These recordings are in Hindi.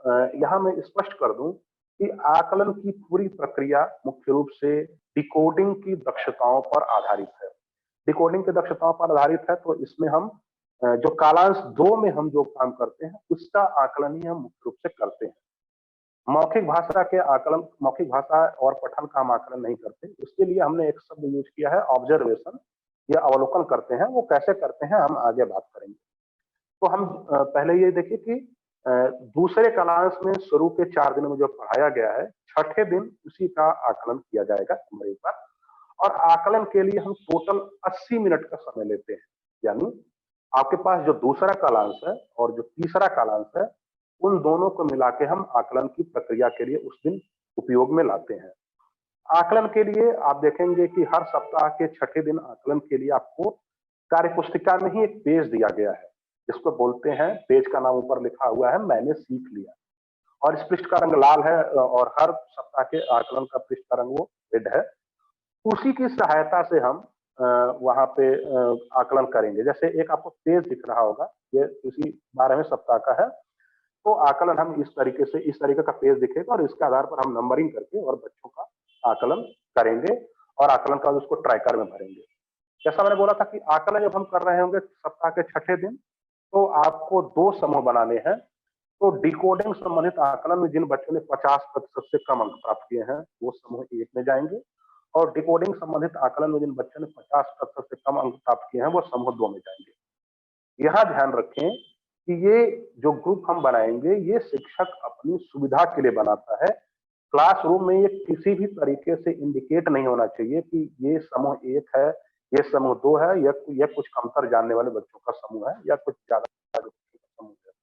यहाँ मैं स्पष्ट कर दूं कि आकलन की पूरी प्रक्रिया मुख्य रूप से डिकोडिंग की दक्षताओं पर आधारित है। डिकोडिंग की दक्षताओं पर आधारित है, तो इसमें हम जो कालांश 2 में हम जो काम करते हैं उसका आकलन ही हम मुख्य रूप से करते हैं। मौखिक भाषा के आकलन, मौखिक भाषा और पठन का हम आकलन नहीं करते। उसके लिए हमने एक शब्द यूज किया है ऑब्जर्वेशन, या अवलोकन करते हैं। वो कैसे करते हैं हम आगे बात करेंगे। तो हम पहले ये देखिए कि दूसरे कालांश में शुरू के 4 दिनों में जो पढ़ाया गया है, छठे दिन उसी का आकलन किया जाएगा हमारे ऊपर। और आकलन के लिए हम टोटल 80 मिनट का समय लेते हैं। यानी आपके पास जो दूसरा कालांश है और जो तीसरा कालांश है, उन दोनों को मिला के हम आकलन की प्रक्रिया के लिए उस दिन उपयोग में लाते हैं। आकलन के लिए आप देखेंगे कि हर सप्ताह के छठे दिन आकलन के लिए आपको कार्य पुस्तिका में ही एक पेज दिया गया है, जिसको बोलते हैं, पेज का नाम ऊपर लिखा हुआ है मैंने सीख लिया, और इस पृष्ठ का रंग लाल है और हर सप्ताह के आकलन का पृष्ठ का रंग वो रेड है। उसी की सहायता से हम वहां पे आकलन करेंगे। जैसे एक आपको पेज दिख रहा होगा, ये इसी 12वें सप्ताह का है, तो आकलन हम इस तरीके से, इस तरीके का पेज दिखेगा और इसके आधार पर हम नंबरिंग करके और बच्चों का आकलन करेंगे और आकलन का उसको ट्रैकर में भरेंगे। जैसा मैंने बोला था कि आकलन जब हम कर रहे होंगे सप्ताह के छठे दिन, तो आपको 2 समूह बनाने हैं। तो डिकोडिंग संबंधित आकलन में जिन बच्चों ने 50% से कम अंक प्राप्त किए हैं, वो समूह 1 में जाएंगे, और डिकोडिंग संबंधित आकलन में जिन बच्चों ने 50% से कम अंक प्राप्त किए हैं, वो समूह 2 में जाएंगे। यहाँ ध्यान रखें कि ये जो ग्रुप हम बनाएंगे, ये शिक्षक अपनी सुविधा के लिए बनाता है। क्लासरूम में ये किसी भी तरीके से इंडिकेट नहीं होना चाहिए कि ये समूह 1 है, ये समूह 2 है, या कुछ कमतर जानने वाले बच्चों का समूह है, या कुछ ज्यादा समूह है।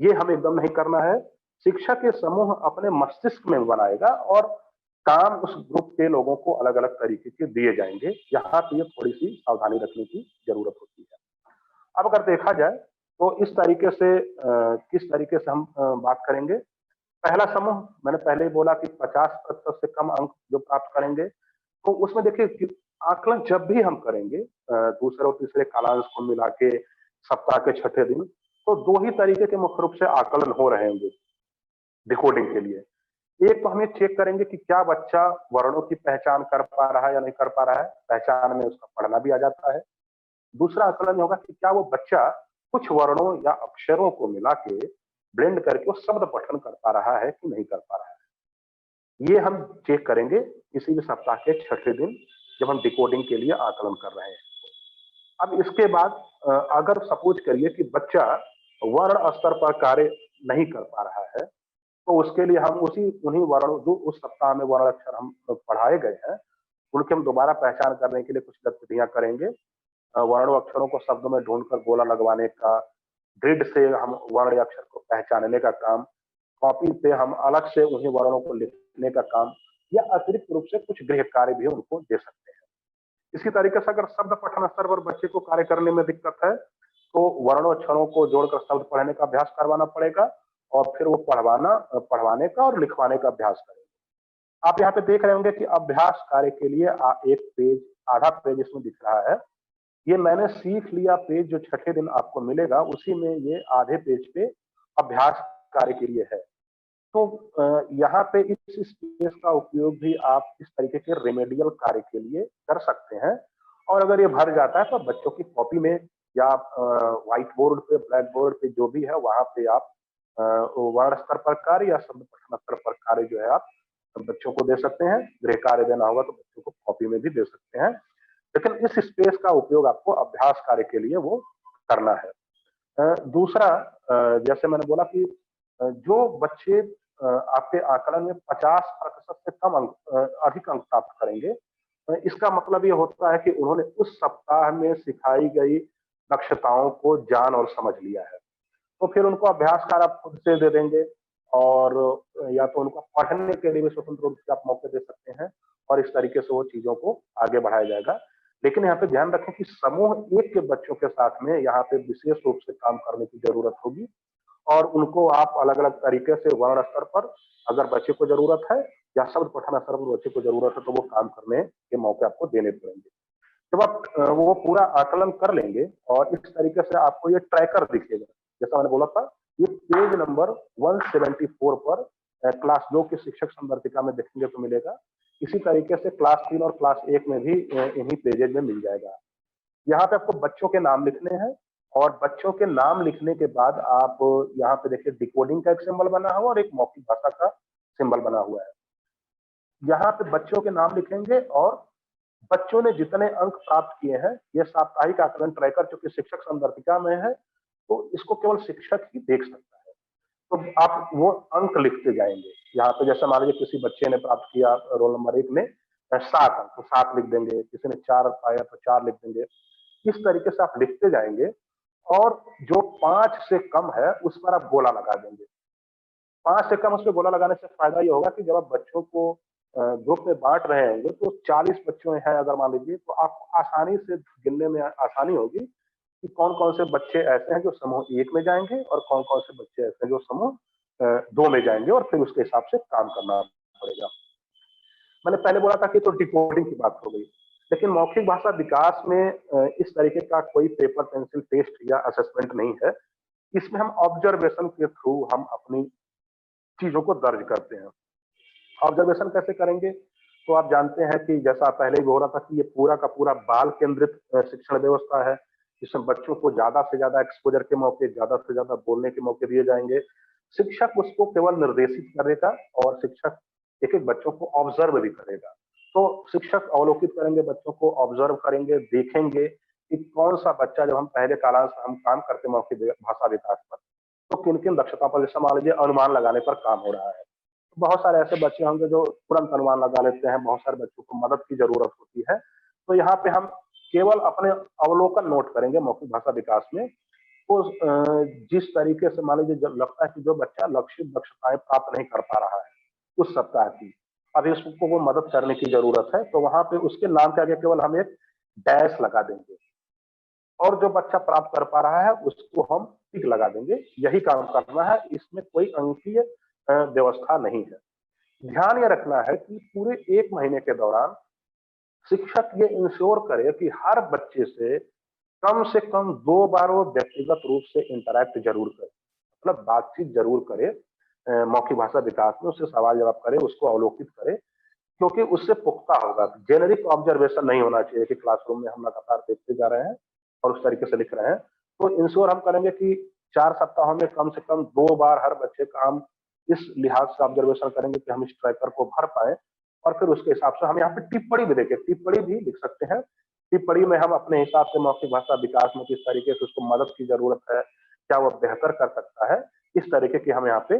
ये हमें एकदम नहीं करना है। शिक्षक ये समूह अपने मस्तिष्क में बनाएगा और काम उस ग्रुप के लोगों को अलग अलग तरीके के दिए जाएंगे। यहाँ पे थोड़ी सी सावधानी रखने की जरूरत होती है। अब अगर देखा जाए तो इस तरीके से किस तरीके से हम बात करेंगे। पहला समूह मैंने पहले ही बोला कि 50% से कम अंक जो प्राप्त करेंगे, तो उसमें देखिए कि आकलन जब भी हम करेंगे दूसरे और तीसरे कालांश को मिला के सप्ताह के छठे दिन, तो 2 ही तरीके के मुख्य रूप से आकलन हो रहे होंगे डिकोडिंग के लिए। एक तो हम ये चेक करेंगे कि क्या बच्चा वर्णों की पहचान कर पा रहा है या नहीं कर पा रहा है, पहचान में उसका पढ़ना भी आ जाता है। दूसरा आकलन होगा कि क्या वो बच्चा कुछ वर्णों या अक्षरों को मिला के ब्लेंड करके वो शब्द पठन कर पा रहा है कि नहीं कर पा रहा है। ये हम चेक करेंगे किसी भी सप्ताह के छठे दिन, जब हम डिकोडिंग के लिए आकलन कर रहे हैं। अब इसके बाद अगर सपोज करिए कि बच्चा वर्ण स्तर पर कार्य नहीं कर पा रहा है, तो उसके लिए हम उन्हीं वर्णों, जो उस सप्ताह में वर्ण अक्षर हम पढ़ाए गए हैं, उनकी हम दोबारा पहचान करने के लिए कुछ गतिविधियां करेंगे। वर्ण अक्षरों को शब्दों में ढूंढकर गोला लगवाने का, ग्रिड से हम वर्ण अक्षर को पहचानने का काम, कॉपी पे हम अलग से उन्हीं वर्णों को लिखने का काम, या अतिरिक्त रूप से कुछ गृह कार्य भी उनको दे सकते हैं। इसी तरीके से अगर शब्द पठन स्तर पर बच्चे को कार्य करने में दिक्कत है, तो वर्णों अक्षरों को जोड़कर शब्द पढ़ने का अभ्यास करवाना पड़ेगा, और फिर वो पढ़वाने का और लिखवाने का अभ्यास करेंगे। आप यहाँ पे देख रहे होंगे कि अभ्यास कार्य के लिए एक पेज, आधा पेज इसमें दिख रहा है। ये मैंने सीख लिया पेज जो छठे दिन आपको मिलेगा, उसी में ये आधे पेज पे अभ्यास कार्य के लिए है। तो यहाँ पे इस स्पेस का उपयोग भी आप इस तरीके के रेमेडियल कार्य के लिए कर सकते हैं। और अगर ये भर जाता है तो बच्चों की कॉपी में या व्हाइट बोर्ड पे, ब्लैक बोर्ड पे, जो भी है वहां पे आप वर्ण स्तर पर कार्य या शब्द पठन स्तर पर कार्य जो है आप बच्चों को दे सकते हैं। गृह कार्य देना होगा तो बच्चों को कॉपी में भी दे सकते हैं, लेकिन इस स्पेस का उपयोग आपको अभ्यास कार्य के लिए वो करना है। दूसरा, जैसे मैंने बोला कि जो बच्चे आपके आकलन में 50% से कम अंक, अधिक अंक प्राप्त करेंगे, इसका मतलब ये होता है कि उन्होंने उस सप्ताह में सिखाई गई दक्षताओं को जान और समझ लिया है। तो फिर उनको अभ्यास कार्य आप खुद से दे देंगे, और या तो उनको पढ़ने के लिए भी स्वतंत्र रूप से आप मौके दे सकते हैं, और इस तरीके से वो चीजों को आगे बढ़ाया जाएगा। लेकिन यहाँ पे ध्यान रखें कि समूह 1 के बच्चों के साथ में यहाँ पे विशेष रूप से काम करने की जरूरत होगी, और उनको आप अलग अलग तरीके से वर्ण स्तर पर अगर बच्चे को जरूरत है, या शब्द पठन स्तर पर बच्चे को जरूरत है, तो वो काम करने के मौके आपको देने पड़ेंगे। जब आप वो पूरा आकलन कर लेंगे और इस तरीके से आपको ये ट्रैकर दिखेगा, जैसा मैंने बोला था ये पेज नंबर 174 पर क्लास 2 की शिक्षक संवर्तिका में देखेंगे तो मिलेगा। इसी तरीके से क्लास 3 और क्लास 1 में भी इन्हीं पेजेज में मिल जाएगा। यहाँ पे आपको बच्चों के नाम लिखने हैं और बच्चों के नाम लिखने के बाद आप यहाँ पे देखिए डिकोडिंग का एक सिंबल बना हुआ और एक मौखिक भाषा का सिंबल बना हुआ है। यहाँ पे बच्चों के नाम लिखेंगे और बच्चों ने जितने अंक प्राप्त किए हैं, ये साप्ताहिक आकलन ट्रैकर चूंकि शिक्षक संदर्भिका में है, तो इसको केवल शिक्षक ही देख सकता है। तो आप वो अंक लिखते जाएंगे। यहाँ पे जैसे मान लीजिए किसी बच्चे ने प्राप्त किया रोल नंबर 1 ने 7 अंक, तो 7 लिख देंगे। किसी ने 4 पाया तो 4 लिख देंगे। इस तरीके से आप लिखते जाएंगे और जो 5 से कम है उस पर आप गोला लगा देंगे। 5 से कम उस पे गोला लगाने से फायदा ये होगा कि जब आप बच्चों को ग्रुप में बांट रहे होंगे तो 40 बच्चे हैं अगर मान लीजिए, तो आपको आसानी से गिनने में आसानी होगी कि कौन-कौन से बच्चे ऐसे हैं जो समूह 1 में जाएँगे और कौन-कौन से बच्चे ऐसे हैं जो समूह 2 में जाएँगे और फिर उसके हिसाब से काम करना पड़ेगा। मैंने पहले बोला था कि तो डिकोडिंग की बात हो गई, लेकिन मौखिक भाषा विकास में इस तरीके का कोई पेपर पेंसिल टेस्ट या असेसमेंट नहीं है। इसमें हम ऑब्जर्वेशन के थ्रू हम अपनी चीजों को दर्ज करते हैं। ऑब्जर्वेशन कैसे करेंगे? तो आप जानते हैं कि जैसा पहले भी हो रहा था कि ये पूरा का पूरा बाल केंद्रित शिक्षण व्यवस्था है, जिसमें बच्चों को ज्यादा से ज्यादा एक्सपोजर के मौके, ज्यादा से ज्यादा बोलने के मौके दिए जाएंगे। शिक्षक उसको केवल निर्देशित करेगा और शिक्षक एक-एक बच्चों को ऑब्जर्व भी करेगा। तो शिक्षक अवलोकित करेंगे, बच्चों को ऑब्जर्व करेंगे, देखेंगे कि कौन-सा बच्चा, जब हम पहले कालांश हम काम करते हैं मौखिक भाषा विकास पर, तो किन-किन दक्षता पर, जैसे मान लीजिए अनुमान लगाने पर काम हो रहा है। बहुत सारे ऐसे बच्चे होंगे जो तुरंत अनुमान लगा लेते हैं, बहुत सारे बच्चों को मदद की जरूरत होती है। तो यहाँ पे हम केवल अपने अवलोकन नोट करेंगे मौखिक भाषा विकास में। तो जिस तरीके से मान लीजिए जब लगता है कि जो बच्चा लक्षित दक्षताएं प्राप्त नहीं कर पा रहा है उस सप्ताह की, अभी उसको वो मदद करने की जरूरत है, तो वहां पे उसके नाम के आगे केवल हम एक डैश लगा देंगे और जो बच्चा प्राप्त कर पा रहा है उसको हम टिक लगा देंगे। यही काम करना है, इसमें कोई अंकीय व्यवस्था नहीं है। ध्यान ये रखना है कि पूरे 1 महीने के दौरान शिक्षक ये इंश्योर करे कि हर बच्चे से कम 2 बार वो व्यक्तिगत रूप से इंटरैक्ट जरूर करे, मतलब बातचीत जरूर करे। मौखिक भाषा विकास में उससे सवाल जवाब करे, उसको अवलोकित करे, क्योंकि उससे पुख्ता होगा। जेनेरिक ऑब्जर्वेशन नहीं होना चाहिए कि क्लासरूम में हम लगातार देखते जा रहे हैं और उस तरीके से लिख रहे हैं। तो इंश्योर हम करेंगे कि 4 सप्ताहों में कम से कम 2 बार हर बच्चे का हम इस लिहाज से ऑब्जर्वेशन करेंगे कि हम इस ट्रैकर को भर पाए और फिर उसके हिसाब से हम यहाँ पे टिप्पणी भी देखें, टिप्पणी भी लिख सकते हैं। टिप्पणी में हम अपने हिसाब से मौखिक भाषा विकास में किस तरीके से उसको मदद की जरूरत है, क्या वो बेहतर कर सकता है, इस तरीके की हम यहाँ पे